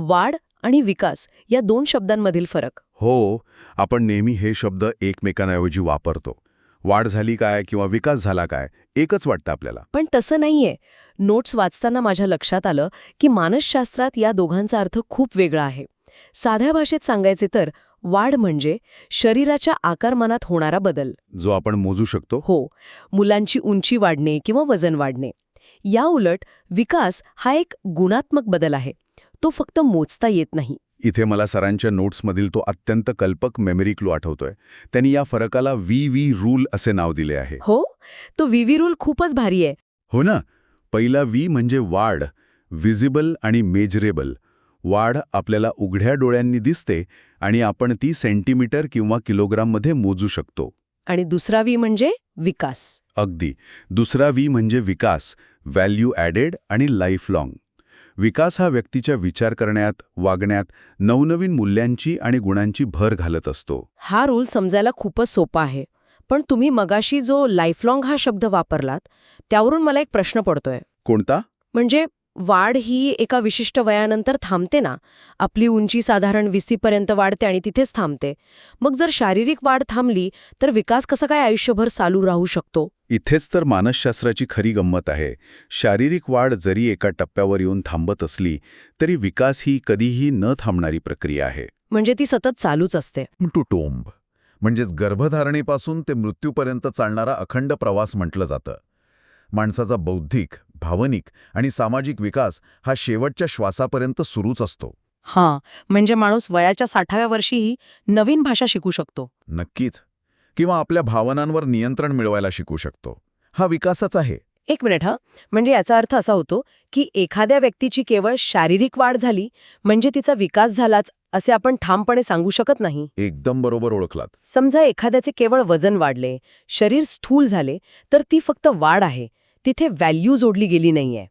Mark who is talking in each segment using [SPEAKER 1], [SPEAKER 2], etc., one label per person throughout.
[SPEAKER 1] वाढ आणि विकास या दोन शब्दांमधील फरक.
[SPEAKER 2] हो, आपण नेहमी हे शब्द एकमेकांऐवजी वापरतो. वाढ झाली काय किंवा विकास झाला काय एकच वाटतं आपल्याला.
[SPEAKER 1] पण तसं नाहीये. नोट्स वाचताना माझ्या लक्षात आलं की मानसशास्त्रात या दोघांचा अर्थ खूप वेगळा आहे. साध्या भाषेत सांगायचे तर वाढ म्हणजे शरीराच्या आकारमानात होणारा बदल.
[SPEAKER 2] जो आपण मोजू शकतो.
[SPEAKER 1] हो, मुलांची उंची वाढणे किंवा वजन वाढणे. या उलट विकास हा एक गुणात्मक बदल आहे. तो फक्त मोजता येत नाही.
[SPEAKER 2] इथे मला सरांच्या नोट्समधील तो अत्यंत कल्पक मेमरी क्लू आठवतोय. त्यांनी या फरकाला व्ही रूल असे नाव दिले आहे.
[SPEAKER 1] हो, तो व्ही रूल खूपच भारी आहे.
[SPEAKER 2] हो ना. पहिला व्ही म्हणजे वाढ, व्हिजिबल आणि मेजरेबल. वाढ आपल्याला उघड्या डोळ्यांनी दिसते आणि आपण ती सेंटीमीटर किंवा किलोग्राममध्ये मोजू शकतो.
[SPEAKER 1] आणि दुसरा व्ही म्हणजे विकास.
[SPEAKER 2] अगदी. दुसरा व्ही म्हणजे विकास, व्हॅल्यू ॲडेड आणि लाईफ लाँग. विकास हा व्यक्तीच्या विचार करण्यात, वागण्यात नवनवीन मूल्यांची आणि गुणांची भर घालत असतो.
[SPEAKER 1] हा रूल समजायला खूपच सोपा आहे. पण तुम्ही मगाशी जो लाईफलॉंग हा शब्द वापरलात त्यावरून मला एक प्रश्न पडतोय.
[SPEAKER 2] कोणता?
[SPEAKER 1] म्हणजे वाढ ही एका विशिष्ट वयानंतर थांबते ना. आपली उंची साधारण 20 पर्यंत वाढते आणि तिथेच थांबते. मग जर शारीरिक वाढ थांबली तर विकास कसा काय आयुष्यभर चालू राहू शकतो?
[SPEAKER 2] इथेच तर मानसशास्त्राची खरी गंमत आहे. शारीरिक वाढ जरी एका टप्प्यावर येऊन थांबत असली तरी विकास ही कधीही न थांबणारी प्रक्रिया आहे.
[SPEAKER 1] म्हणजे ती सतत चालूच असते.
[SPEAKER 3] टू टोम्ब म्हणजेच गर्भधारणेपासून ते मृत्यूपर्यंत चालणारा अखंड प्रवास म्हटलं जातं. माणसाचा बौद्धिक, भावनिक आणि सामाजिक विकास हा शेवटच्या श्वासापर्यंत सुरूच असतो.
[SPEAKER 1] हां, म्हणजे माणूस वयाच्या 60व्या वर्षीही नवीन भाषा शिकू शकतो.
[SPEAKER 3] नक्कीच. किंवा आपल्या भावनांवर नियंत्रण मिळवायला शिकू शकतो. हा विकासच आहे.
[SPEAKER 1] एक मिनिट हा, म्हणजे याचा अर्थ असा होतो की एखाद्या व्यक्तीची केवळ शारीरिक वाढ झाली म्हणजे तिचा विकास झालाच असे आपण ठामपणे सांगू शकत नाही.
[SPEAKER 3] एकदम बरोबर ओळखलात.
[SPEAKER 1] समजा एखाद्याचे केवळ वजन वाढले, शरीर स्थूल झाले, तर ती फक्त वाढ आहे. तिथे व्हॅल्यू जोडली गेली नाहीये.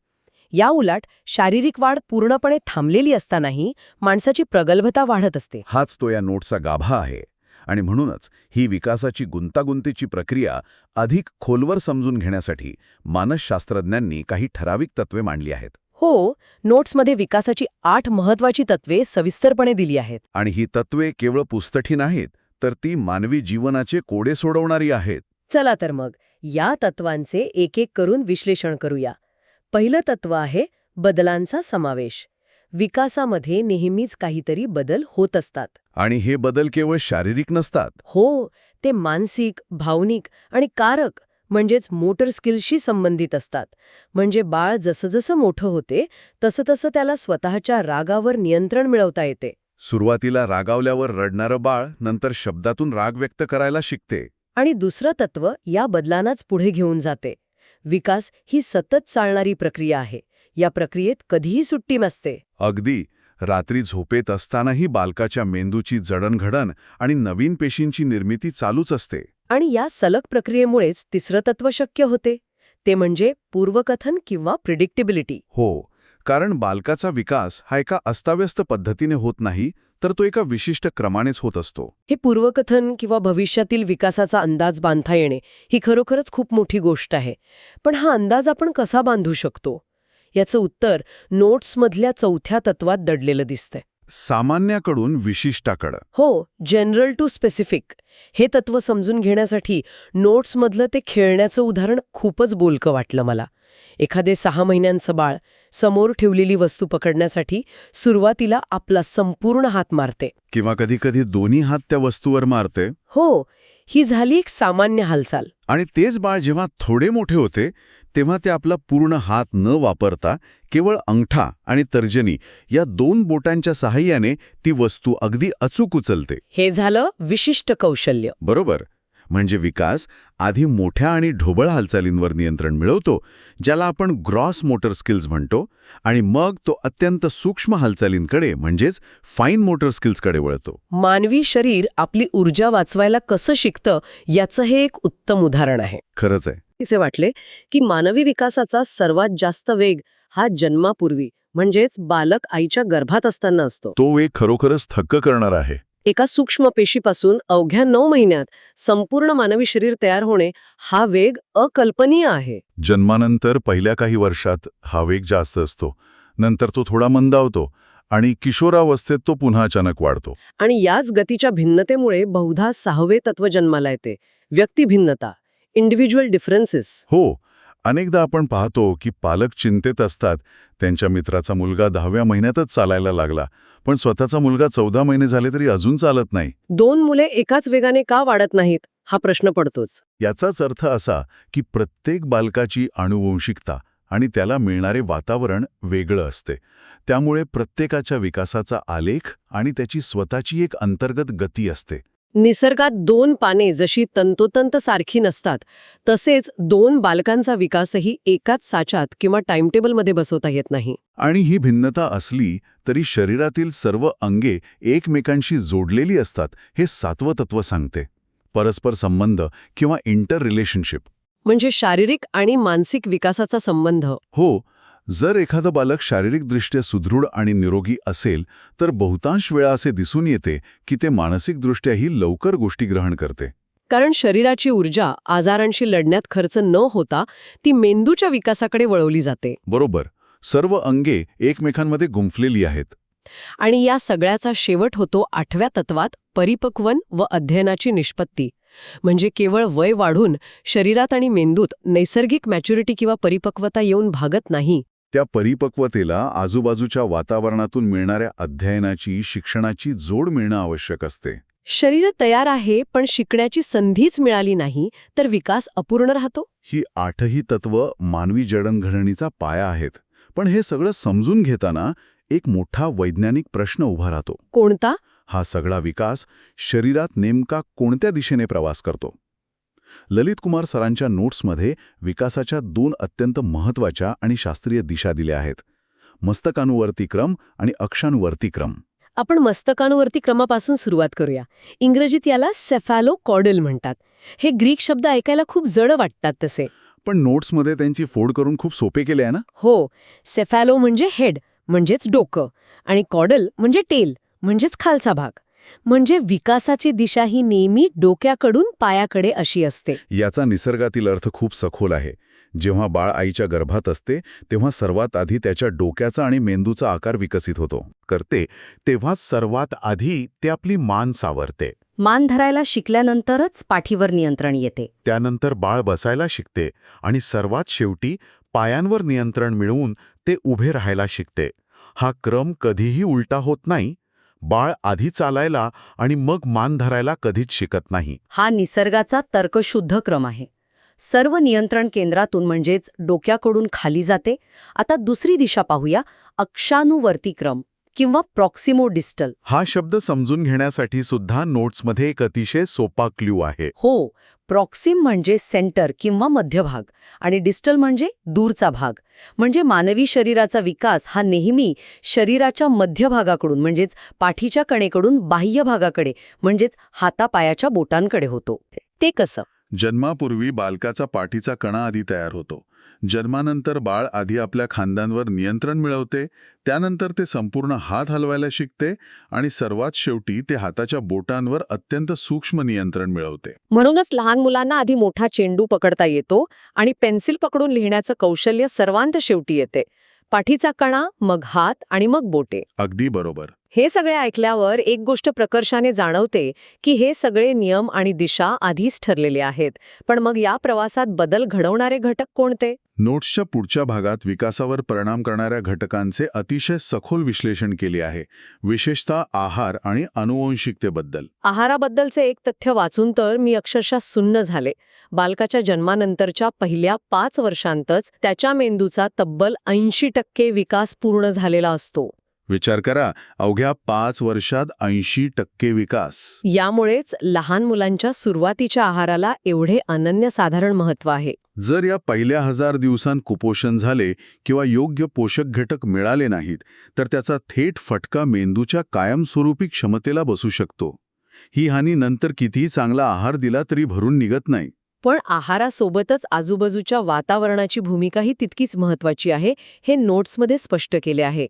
[SPEAKER 1] या उलट शारीरिक वाढ पूर्णपणे थांबलेली असतानाही माणसाची प्रगल्भता वाढत असते.
[SPEAKER 3] हाच तो या नोटचा गाभा आहे. आणि म्हणूनच ही विकासाची गुंतागुंतीची प्रक्रिया अधिक खोलवर समजून घेण्यासाठी मानसशास्त्रज्ञांनी काही ठराविक तत्वे मांडली आहेत.
[SPEAKER 1] हो, नोट्समध्ये विकासाची 8 महत्वाची तत्वे सविस्तरपणे दिली आहेत.
[SPEAKER 3] आणि ही तत्वे केवळ पुस्तठी नाहीत, तर ती मानवी जीवनाचे कोडे सोडवणारी आहेत.
[SPEAKER 1] चला तर मग या तत्वांचे एक एक करून विश्लेषण करूया. पहिलं तत्व आहे बदलांचा समावेश. विकासामध्ये नेहमीच काहीतरी बदल होत असतात.
[SPEAKER 3] आणि हे बदल केवळ शारीरिक नसतात.
[SPEAKER 1] हो, ते मानसिक, भावनिक आणि कारक म्हणजेच मोटर स्किल्सशी संबंधित असतात. म्हणजे बाळ जसं मोठं होते तसं त्याला स्वतःच्या रागावर नियंत्रण मिळवता येते.
[SPEAKER 3] सुरुवातीला रागावल्यावर रडणारं बाळ नंतर शब्दातून राग व्यक्त करायला शिकते.
[SPEAKER 1] आणि दुसरं तत्व या बदलांनाच पुढे घेऊन जाते. विकास ही सतत चालणारी प्रक्रिया आहे. या प्रक्रियेत कधीही सुट्टी नसते.
[SPEAKER 3] अगदी. रात्री झोपेत असतानाही बालकाच्या मेंदूची जडणघडण आणि नवीन पेशींची निर्मिती चालूच असते.
[SPEAKER 1] आणि या सलग प्रक्रियेमुळेच तिसरं तत्व शक्य होते. ते म्हणजे पूर्वकथन किंवा प्रिडिक्टेबिलिटी.
[SPEAKER 3] हो, कारण बालकाचा विकास हा एका अस्ताव्यस्त पद्धतीने होत नाही, तर तो एका विशिष्ट क्रमानेच होत असतो.
[SPEAKER 1] हे पूर्वकथन किंवा भविष्यातील विकासाचा अंदाज बांधता येणे ही खरोखरच खूप मोठी गोष्ट आहे. पण हा अंदाज आपण कसा बांधू शकतो? याचं उत्तर नोट्समधल्या चौथ्या तत्वात दडलेलं दिसतंय.
[SPEAKER 3] सामान्याकडून विशिष्टाकडं.
[SPEAKER 1] हो, जनरल टू स्पेसिफिक. हे तत्व समजून घेण्यासाठी नोट्समधलं ते खेळण्याचं उदाहरण खूपच बोलकं वाटलं मला. एखादे 6 महिन्यांचं बाळ समोर ठेवलेली वस्तू पकडण्यासाठी सुरुवातीला आपला संपूर्ण हात मारते.
[SPEAKER 3] किंवा कधीकधी दोन्ही हात त्या वस्तूवर मारते.
[SPEAKER 1] हो, ही झाली एक सामान्य हालचाल.
[SPEAKER 3] आणि तेच बाळ जेव्हा थोडे मोठे होते तेव्हा ते आपला पूर्ण हात न वापरता केवळ अंगठा आणि तर्जनी या 2 बोटांच्या सहाय्याने ती वस्तू अगदी अचूक उचलते.
[SPEAKER 1] हे झालं विशिष्ट कौशल्य.
[SPEAKER 3] बरोबर. म्हणजे विकास आधी मोठ्या आणि ढोबळ हालचालींवर नियंत्रण मिळवतो, ज्याला आपण ग्रॉस मोटर स्किल्स म्हणतो, आणि मग तो अत्यंत सूक्ष्म हालचालींकडे म्हणजेच फाईन मोटर स्किल्सकडे वळतो.
[SPEAKER 1] मानवी शरीर आपली ऊर्जा वाचवायला कसं शिकतं याचं हे एक उत्तम उदाहरण आहे.
[SPEAKER 3] खरंच आहे.
[SPEAKER 1] असे वाटले की मानवी विकासाचा सर्वात जास्त वेग हा जन्मापूर्वी म्हणजेच बालक आईच्या गर्भात असताना असतो.
[SPEAKER 3] तो वेग खरोखरच थक्क करणार आहे.
[SPEAKER 1] एका सूक्ष्म पेशीपासून अवघ्या 9 महिन्यात संपूर्ण मानवी शरीर तयार होणे हा वेग अकल्पनीय आहे.
[SPEAKER 3] जन्मानंतर पहिल्या काही वर्षात हा वेग जास्त असतो. नंतर तो थोडा मंदावतो आणि किशोरावस्थेत तो पुन्हा अचानक वाढतो.
[SPEAKER 1] आणि याच गतीच्या भिन्नतेमुळे बहुधा 6वे तत्व जन्माला येते, व्यक्तिभिन्नता, इंडिव्हिज्युअल डिफरन्सेस.
[SPEAKER 3] हो, अनेकदा आपण पाहतो की पालक चिंतेत असतात. त्यांच्या मित्राचा मुलगा 10व्या महिन्यातच चालायला लागला, पण स्वतःचा मुलगा 14 महिने झाले तरी अजून चालत नाही.
[SPEAKER 1] 2 मुले एकाच वेगाने का वाढत नाहीत हा प्रश्न पडतोच.
[SPEAKER 3] याचाच अर्थ असा की प्रत्येक बालकाची आनुवंशिकता आणि त्याला मिळणारे वातावरण वेगळं असते. त्यामुळे प्रत्येकाच्या विकासाचा आलेख आणि त्याची स्वतःची एक अंतर्गत गती असते.
[SPEAKER 1] निसर्गात 2 पाने जशी तंतोतंत सारखी नसतात, तसेच 2 बालकांचा विकासही एकाच साच्यात किंवा टाइमटेबलमध्ये बसवता येत नाही.
[SPEAKER 3] आणि ही भिन्नता असली तरी शरीरातील सर्व अंगे एकमेकांशी जोडलेली असतात, हे 7वं तत्व सांगते. परस्पर संबंध किंवा इंटर रिलेशनशिप.
[SPEAKER 1] म्हणजे शारीरिक आणि मानसिक विकासाचा संबंध.
[SPEAKER 3] हो, जर एखादं बालक शारीरिकदृष्ट्या सुदृढ आणि निरोगी असेल तर बहुतांश वेळा असे दिसून येते की ते मानसिकदृष्ट्याही लवकर गोष्टी ग्रहण करते.
[SPEAKER 1] कारण शरीराची ऊर्जा आजारांशी लढण्यात खर्च न होता ती मेंदूच्या विकासाकडे वळवली जाते.
[SPEAKER 3] बरोबर, सर्व अंगे एकमेकांमध्ये गुंफलेली आहेत.
[SPEAKER 1] आणि या सगळ्याचा शेवट होतो 8व्या तत्वात, परिपक्वन व अध्ययनाची निष्पत्ती. म्हणजे केवळ वय वाढून शरीरात आणि मेंदूत नैसर्गिक मॅच्युरिटी किंवा परिपक्वता येऊन भागत नाही.
[SPEAKER 3] त्या परिपक्वतेला आजूबाजूच्या वातावरणातून मिळणाऱ्या अध्ययनाची, शिक्षणाची जोड मिळणं आवश्यक असते.
[SPEAKER 1] शरीर तयार आहे पण शिकण्याची संधीच मिळाली नाही तर विकास अपूर्ण राहतो.
[SPEAKER 3] ही 8ही तत्व मानवी जडणघडणीचा पाया आहेत. पण हे सगळं समजून घेताना एक मोठा वैज्ञानिक प्रश्न उभा राहतो.
[SPEAKER 1] कोणता?
[SPEAKER 3] हा सगळा विकास शरीरात नेमका कोणत्या दिशेने प्रवास करतो? ललित कुमार सरांच्या नोट्समध्ये विकासाच्या 2 अत्यंत महत्त्वाच्या आणि शास्त्रीय दिशा दिल्या आहेत: मस्तकानुवर्ती क्रम आणि अक्षानुवर्ती क्रम.
[SPEAKER 1] आपण मस्तकानुवर्ती क्रमापासून सुरुवात करूया. इंग्रजीत याला सेफॅलोकॉर्डल म्हणतात. हे ग्रीक शब्द ऐकायला खूप जड वाटतात तसे.
[SPEAKER 3] पण नोट्समध्ये त्यांची फोड करून खूप सोपे केले आहे ना?
[SPEAKER 1] हो, सेफॅलो म्हणजे हेड म्हणजेच डोकं आणि कॉर्डल म्हणजे टेल म्हणजेच खालचा भाग. म्हणजे विकासाची दिशा ही नेहमी डोक्याकडून पायाकडे अशी असते.
[SPEAKER 3] याचा निसर्गातील अर्थ खूप सखोल आहे. जेव्हा बाळ आईच्या गर्भात असते तेव्हा सर्वात आधी त्याच्या डोक्याचा आणि मेंदूचा आकार विकसित होतो करते तेव्हा सर्वात आधी ते आपली मान सावरते.
[SPEAKER 4] मान धरायला शिकल्यानंतरच पाठीवर नियंत्रण येते.
[SPEAKER 3] त्यानंतर बाळ बसायला शिकते आणि सर्वात शेवटी पायांवर नियंत्रण मिळवून ते उभे राहायला शिकते. हा क्रम कधीही उलटा होत नाही. बाळ आधी चालायला आणि मग मान धरायला कधीच शिकत नाही.
[SPEAKER 4] हा निसर्गाचा तर्कशुद्ध क्रम आहे. सर्व नियंत्रण केंद्रातून म्हणजेच डोक्याकडून खाली जाते. आता दुसरी दिशा पाहूया, अक्षानुवर्ती क्रम किंवा प्रॉक्सिमो डिस्टल.
[SPEAKER 3] हा शब्द समजून घेण्यासाठी सुद्धा नोट्समध्ये एक अतिशय सोपा क्लू आहे.
[SPEAKER 4] हो, प्रॉक्सिम म्हणजे सेंटर किंवा मध्यभाग आणि डिस्टल म्हणजे दूरचा भाग. म्हणजे मानवी शरीराचा विकास हा नेहमी शरीराच्या मध्यभागाकडून म्हणजेच पाठीच्या कणेकडून बाह्य भागाकडे म्हणजेच हातापायाच्या बोटांकडे होतो. ते कसं?
[SPEAKER 2] जन्मापूर्वी बालकाचा पाठीचा कणा आधी तयार होतो. जन्मानंतर बाळ आधी आपल्या खांद्यांवर नियंत्रण मिळवते, त्यानंतर ते संपूर्ण हात हलवायला शिकते आणि सर्वात शेवटी ते हाताच्या बोटांवर अत्यंत सूक्ष्म नियंत्रण मिळवते.
[SPEAKER 1] म्हणूनच लहान मुलांना आधी मोठा चेंडू पकडता येतो आणि पेन्सिल पकडून लिहिण्याचं कौशल्य सर्वांत शेवटी येते. पाठीचा कणा, मग हात आणि मग बोटे.
[SPEAKER 2] अगदी बरोबर.
[SPEAKER 1] हे सगळे ऐकल्यावर एक गोष्ट प्रकर्षाने जाणवते की हे सगळे नियम आणि दिशा आधीच ठरलेले आहेत. पण मग या प्रवासात बदल घडवणारे घटक कोणते?
[SPEAKER 2] नोट्सच्या पुढच्या भागात विकासावर परिणाम करणाऱ्या घटकांचे अतिशय सखोल विश्लेषण केले आहे, विशेषतः आहार आणि आनुवंशिकतेबद्दल.
[SPEAKER 1] आहाराबद्दलचे एक तथ्य वाचून तर मी अक्षरशः सुन्न झाले. बालकाच्या जन्मानंतरच्या पहिल्या 5 वर्षांतच त्याच्या मेंदूचा तब्बल 80% विकास पूर्ण झालेला असतो.
[SPEAKER 2] विचार करा, अवघ्या 5 वर्षात 80% विकास.
[SPEAKER 1] यामुळेच लहान मुलांच्या सुरुवातीच्या आहाराला एवढे अनन्यसाधारण महत्त्व आहे.
[SPEAKER 2] जर या पहिल्या 1000 दिवसांत कुपोषण झाले किंवा योग्य पोषक घटक मिळाले नाहीत तर त्याचा थेट फटका मेंदूच्या कायमस्वरूपी क्षमतेला बसू शकतो. ही हानी नंतर कितीही चांगला आहार दिला तरी भरून निघत नाही.
[SPEAKER 1] पण आहारासोबतच आजूबाजूच्या वातावरणाची भूमिकाही तितकीच महत्त्वाची आहे, हे नोट्समध्ये स्पष्ट केले आहे.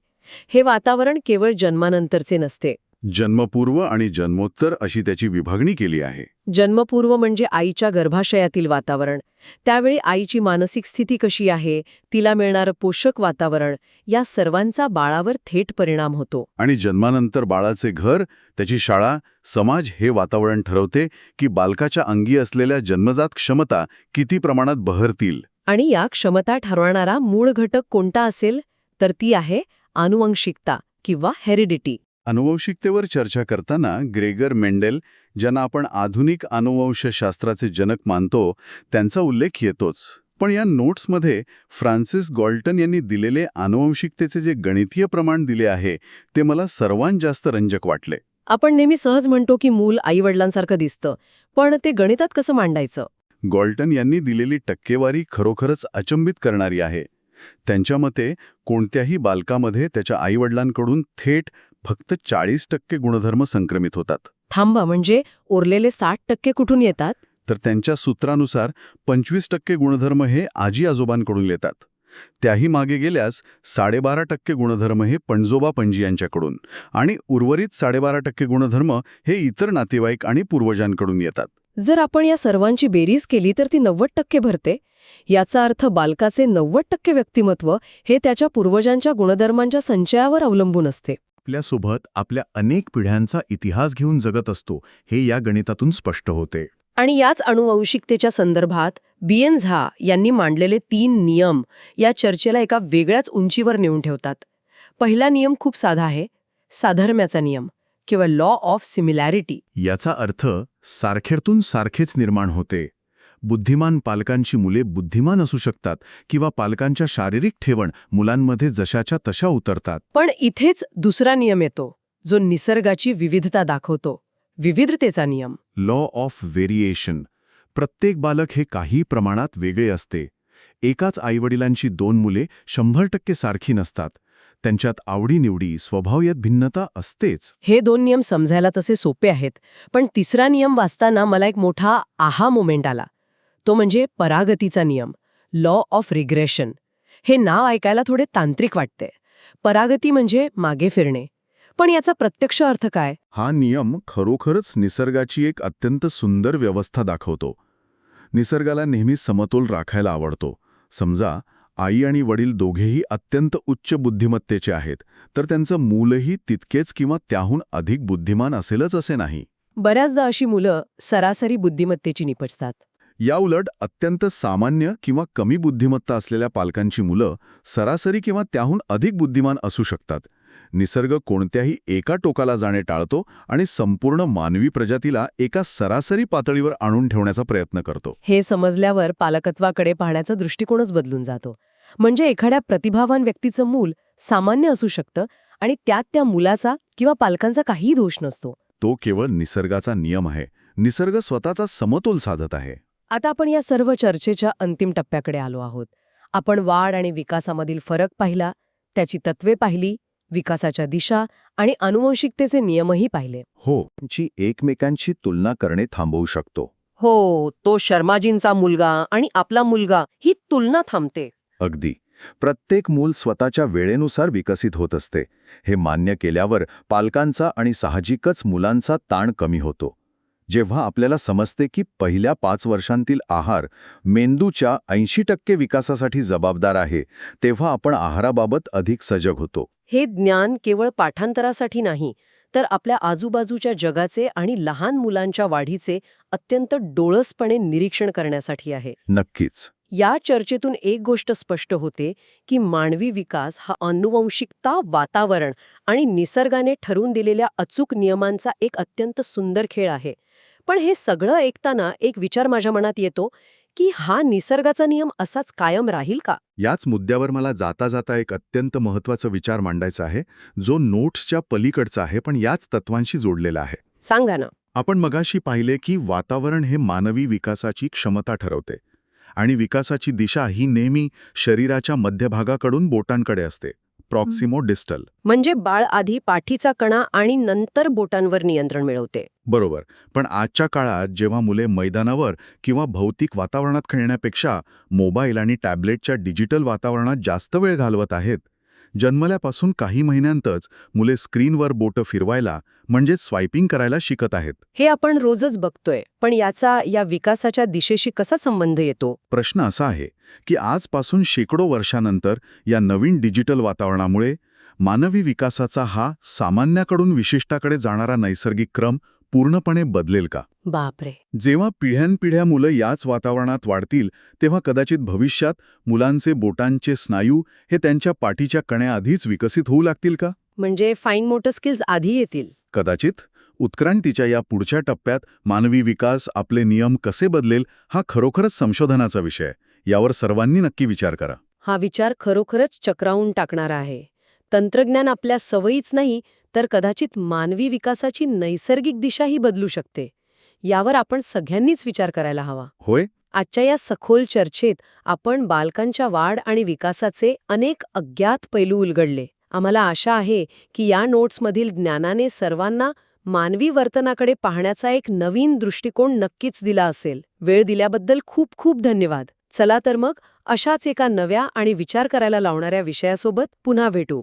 [SPEAKER 1] हे वातावरण केवळ जन्मानंतरचे नसते.
[SPEAKER 2] जन्मपूर्व आणि जन्मोत्तर अशी त्याची विभागणी केली आहे.
[SPEAKER 1] जन्मपूर्व म्हणजे आईच्या गर्भाशयातील वातावरण, त्यावेळी आईची मानसिक स्थिती कशी आहे, तिला मिळणारं पोषक वातावरण, या सर्वांचा बाळावर थेट परिणाम होतो.
[SPEAKER 2] आणि जन्मानंतर बाळाचे घर, त्याची शाळा, समाज हे वातावरण ठरवते की बालकाच्या अंगी असलेल्या जन्मजात क्षमता किती प्रमाणात बहरतील.
[SPEAKER 1] आणि या क्षमता ठरवणारा मूळ घटक कोणता असेल, तर ती आहे आनुवंशिकता किंवा हेरिडिटी.
[SPEAKER 2] अनुवंशिकतेवर चर्चा करताना ग्रेगर मेंडेल, ज्यांना आपण आधुनिक अनुवंशशास्त्राचे जनक मानतो, त्यांचा उल्लेख येतोच. पण या नोट्समध्ये फ्रान्सिस गॉल्टन यांनी दिलेले आनुवंशिकतेचे जे गणितीय प्रमाण दिले आहे ते मला सर्वांत जास्त रंजक वाटले.
[SPEAKER 1] आपण नेहमी सहज म्हणतो की मूल आईवडिलांसारखं दिसतं, पण ते गणितात कसं मांडायचं?
[SPEAKER 2] गॉल्टन यांनी दिलेली टक्केवारी खरोखरच अचंबित करणारी आहे. त्यांच्या मते कोणत्याही बालकामध्ये त्याच्या आईवडिलांकडून थेट फक्त 40% गुणधर्म संक्रमित होतात.
[SPEAKER 1] थांबा, म्हणजे उरलेले 60% कुठून येतात?
[SPEAKER 2] तर त्यांच्या सूत्रानुसार 25% गुणधर्म हे आजी आजोबांकडून येतात. त्याही मागे गेल्यास 12.5% गुणधर्म हे पणजोबा पणजी यांच्याकडून आणि उर्वरित 12.5% गुणधर्म हे इतर नातेवाईक आणि पूर्वजांकडून येतात.
[SPEAKER 1] जर आपण या सर्वांची बेरीज केली तर ती 90% भरते. याचा अर्थ बालकाचे 90% व्यक्तिमत्व हे त्याच्या पूर्वजांच्या गुणधर्मांच्या संचयावर अवलंबून असते.
[SPEAKER 5] आपल्यासोबत आपल्या अनेक पिढ्यांचा इतिहास घेऊन जगत असतो हे या गणितातून स्पष्ट होते.
[SPEAKER 1] आणि याच अनुवंशिकतेच्या संदर्भात बीएन झा यांनी मांडलेले 3 नियम या चर्चेला एका वेगळ्याच उंचीवर नेऊन ठेवतात. पहिला नियम खूप साधा आहे, साधर्म्याचा नियम किंवा लॉ ऑफ सिमिलॅरिटी.
[SPEAKER 5] याचा अर्थ सारखेतून सारखेच निर्माण होते. बुद्धिमान पालकांची मुले बुद्धिमान असू शकतात किंवा पालकांच्या शारीरिक ठेवण मुलांमध्ये जशाच्या तशा उतरतात.
[SPEAKER 1] पण इथेच दुसरा नियम येतो जो निसर्गाची विविधता दाखवतो, विविधतेचा नियम.
[SPEAKER 5] Law of variation. प्रत्येक बालक हे काही प्रमाणात वेगळे असते. एकाच आईवडिलांची 2 मुले 100% सारखी नसतात. त्यांच्यात आवडीनिवडी, स्वभाव यात भिन्नता असतेच.
[SPEAKER 1] हे 2 नियम समजायला तसे सोपे आहेत, पण तिसरा नियम वाचताना मला एक मोठा आहा मोमेंट आला. तो म्हणजे परागतीचा नियम, लॉ ऑफ रिग्रेशन. हे नाव ऐकायला थोडे तांत्रिक वाटते. परागती म्हणजे मागे फिरणे, पण याचा प्रत्यक्ष अर्थ काय?
[SPEAKER 5] हा नियम खरोखरच निसर्गाची एक अत्यंत सुंदर व्यवस्था दाखवतो. निसर्गाला नेहमी समतोल राखायला आवडतो. समजा आई आणि वडील दोघेही अत्यंत उच्च बुद्धिमत्तेचे आहेत, तर त्यांचं मूलही तितकेच किंवा त्याहून अधिक बुद्धिमान असेलच असे नाही.
[SPEAKER 1] बऱ्याचदा अशी मुलं सरासरी बुद्धिमत्तेची निपजतात.
[SPEAKER 5] याउलट अत्यंत सामान्य किंवा कमी बुद्धिमत्ता असलेल्या पालकांची मुलं सरासरी किंवा त्याहून अधिक बुद्धिमान असू शकतात. निसर्ग कोणत्याही एका टोकाला जाणे टाळतो आणि संपूर्ण मानवी प्रजातीला एका सरासरी पातळीवर आणून ठेवण्याचा प्रयत्न करतो.
[SPEAKER 1] हे समजल्यावर पालकत्वाकडे पाहण्याचा दृष्टिकोनच बदलून जातो. म्हणजे एखाद्या प्रतिभावान व्यक्तीचं मूल सामान्य असू शकतं आणि त्यात त्या मुलाचा किंवा पालकांचा काहीही दोष नसतो.
[SPEAKER 5] तो केवळ निसर्गाचा नियम आहे. निसर्ग स्वतःचा समतोल साधत आहे.
[SPEAKER 1] आता आपण या सर्व चर्चेच्या अंतिम टप्प्याकडे आलो आहोत. आपण वाढ आणि विकासामधील फरक पाहिला, त्याची तत्वे पाहिली, विकासाच्या दिशा आणि आनुवंशिकतेचे नियमही पाहिले.
[SPEAKER 3] हो, ची एकमेकांची तुलना करणे थांबवू शकतो.
[SPEAKER 1] हो, तो शर्माजींचा मुलगा आणि आपला मुलगा, ही तुलना थांबते.
[SPEAKER 3] अगदी. प्रत्येक मूल स्वतःच्या वेळेनुसार विकसित होत असते. हे मान्य केल्यावर पालकांचा आणि साहजिकच मुलांचा ताण कमी होतो. जेव्हा आपल्याला समजते की पहिल्या 5 वर्षांतील आहार मेंदूच्या 80% विकासासाठी जबाबदार आहे, तेव्हा आपण आहाराबाबत अधिक सजग होतो.
[SPEAKER 1] हे ज्ञान केवळ पाठांतरासाठी नाही, तर आपल्या आजूबाजूच्या जगाचे आणि लहान मुलांच्या वाढीचे अत्यंत डोळसपणे निरीक्षण करण्यासाठी आहे.
[SPEAKER 3] नक्कीच.
[SPEAKER 1] या चर्चेतून एक गोष्ट स्पष्ट होते की मानवी विकास हा आनुवंशिकता, वातावरण आणि निसर्गाने ठरवून दिलेल्या अचूक नियमांचा एक अत्यंत सुंदर खेळ आहे. पण हे सगळं ऐकताना एक विचार माझ्या मनात येतो की हा निसर्गाचा नियम असाच कायम राहील का?
[SPEAKER 3] याच मुद्द्यावर मला जाता जाता एक अत्यंत महत्त्वाचा विचार मांडायचा आहे, जो नोट्सच्या पलीकडचा आहे पण याच तत्वांशी जोडलेला आहे.
[SPEAKER 1] सांगा ना.
[SPEAKER 3] आपण मगाशी पाहिले की वातावरण हे मानवी विकासाची क्षमता ठरवते आणि विकासाची दिशा ही नेहमी शरीराच्या मध्यभागाकडून बोटांकडे असते, प्रॉक्सिमो डिस्टल.
[SPEAKER 1] म्हणजे बाळ आधी पाठीचा कणा आणि नंतर बोटांवर नियंत्रण मिळवते.
[SPEAKER 3] बरोबर. पण आजच्या काळात जेव्हा मुले मैदानावर किंवा भौतिक वातावरणात खेळण्यापेक्षा मोबाईल आणि टॅबलेटच्या डिजिटल वातावरणात जास्त वेळ घालवत आहेत, जन्मल्यापासून काही महिन्यांतच मुले स्क्रीनवर बोटं फिरवायला म्हणजेच स्वायपिंग करायला शिकत आहेत.
[SPEAKER 4] हे आपण रोजच बघतोय, पण याचा या विकासाच्या दिशेशी कसा संबंध येतो?
[SPEAKER 3] प्रश्न असा आहे की आजपासून शेकडो वर्षानंतर या नवीन डिजिटल वातावरणामुळे मानवी विकासाचा हा सामान्याकडून विशिष्टाकडे जाणारा नैसर्गिक क्रम पूर्णपणे बदलेल का?
[SPEAKER 4] बापरे.
[SPEAKER 3] जेव्हा पिढ्यानपिढ्या मुलं याच वातावरणात वाढतील तेव्हा कदाचित भविष्यात मुलांचे बोटांचे स्नायू हे त्यांच्या पाठीच्या कण्याआधीच विकसित होऊ लागतील का?
[SPEAKER 4] म्हणजे फाईन मोटर स्किल्स आधी येतील.
[SPEAKER 3] कदाचित. उत्क्रांतीच्या या पुढच्या टप्प्यात मानवी विकास आपले नियम कसे बदलेल हा खरोखरच संशोधनाचा विषय. यावर सर्वांनी नक्की विचार करा.
[SPEAKER 4] हा विचार खरोखरच चक्रावून टाकणारा आहे. तंत्रज्ञान आपल्या सवयीच नाही तर कदाचित मानवी विकासाची नैसर्गिक दिशाही बदलू शकते. यावर आपण सगळ्यांनीच विचार करायला हवा.
[SPEAKER 3] होय.
[SPEAKER 4] आजच्या या सखोल चर्चेत आपण बालकांच्या वाढ आणि विकासाचे अनेक अज्ञात पैलू उलगडले. आम्हाला आशा आहे की या नोट्समधील ज्ञानाने सर्वांना मानवी वर्तनाकडे पाहण्याचा एक नवीन दृष्टिकोन नक्कीच दिला असेल. वेळ दिल्याबद्दल खूप खूप धन्यवाद. चला तर मग अशाच एका नव्या आणि विचार करायला लावणाऱ्या विषयासोबत पुन्हा भेटू.